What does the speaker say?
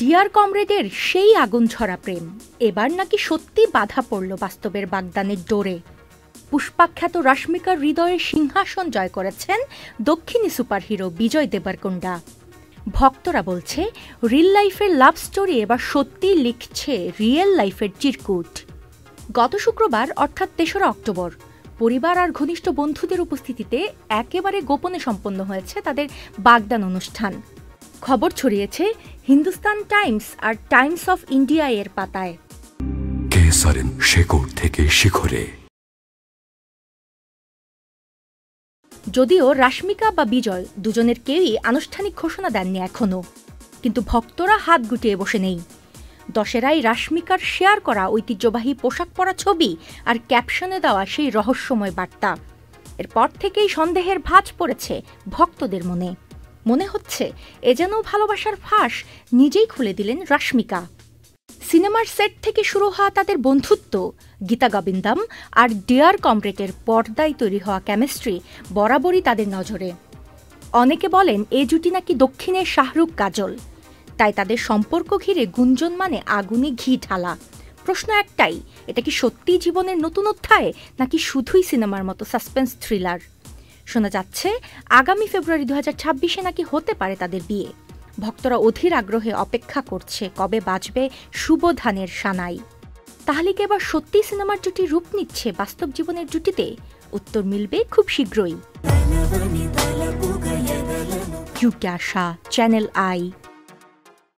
Deer কমরেডের সেই আগুন ছড়া প্রেম এবার নাকি সত্যি বাধা পড়ল বাস্তবের বাগদানের ডোরে। পুষ্পাখ্যাত রাশ্মিকার হৃদয়ের সিংহাসন জয় করেছেন দক্ষিণী সুপারহিরো বিজয় দেবরকোন্ডা। ভক্তরা বলছে রিল লাইফের লাভ স্টোরি এবার সত্যি লিখছে রিয়েল লাইফের চিরকুট। গত শুক্রবার অর্থাৎ ৩রা অক্টোবর পরিবার আর ঘনিষ্ঠ বন্ধুদের উপস্থিতিতে একেবারে গোপনে সম্পন্ন হয়েছে তাদের বাগদান অনুষ্ঠান। খবর ছড়িয়েছে হিন্দুস্তান টাইমস আর টাইমস অফ ইন্ডিয়া এর পাতায়। শেকড় থেকে শিখরে। যদিও রাশ্মিকা বা বিজয় দুজনের কেউই আনুষ্ঠানিক ঘোষণা দেননি এখনো, কিন্তু ভক্তরা হাত গুটিয়ে বসে নেই। দশেরাই রাশ্মিকার শেয়ার করা ঐতিহ্যবাহী পোশাক পরা ছবি আর ক্যাপশনে দেওয়া সেই রহস্যময় বার্তা, এরপর থেকেই সন্দেহের ভাঁজ পড়েছে ভক্তদের মনে। মনে হচ্ছে এ যেন ভালোবাসার ফাঁস নিজেই খুলে দিলেন রাশ্মিকা। সিনেমার সেট থেকে শুরু হওয়া তাদের বন্ধুত্ব, গীতা গোবিন্দম আর ডিয়ার কমরেডের পর্দায় তৈরি হওয়া কেমিস্ট্রি বরাবরই তাদের নজরে। অনেকে বলেন এ জুটি নাকি দক্ষিণের শাহরুখ কাজল, তাই তাদের সম্পর্ক ঘিরে গুঞ্জন মানে আগুনে ঘি ঢালা। প্রশ্ন একটাই, এটা কি সত্যিই জীবনের নতুন অধ্যায় নাকি শুধুই সিনেমার মতো সাসপেন্স থ্রিলার? শোনা যাচ্ছে আগামী ফেব্রুয়ারি 2026-এ নাকি হতে পারে তাদের বিয়ে। ভক্তরা অধীর আগ্রহে অপেক্ষা করছে কবে বাজবে শুভধানের সানাই। তাহলে কি এবার সত্যিই সিনেমার জুটি রূপ নিচ্ছে বাস্তব জীবনের জুটিতে? উত্তর মিলবে খুব শীঘ্রই। কিউ ক্যা আশা, চ্যানেল আই।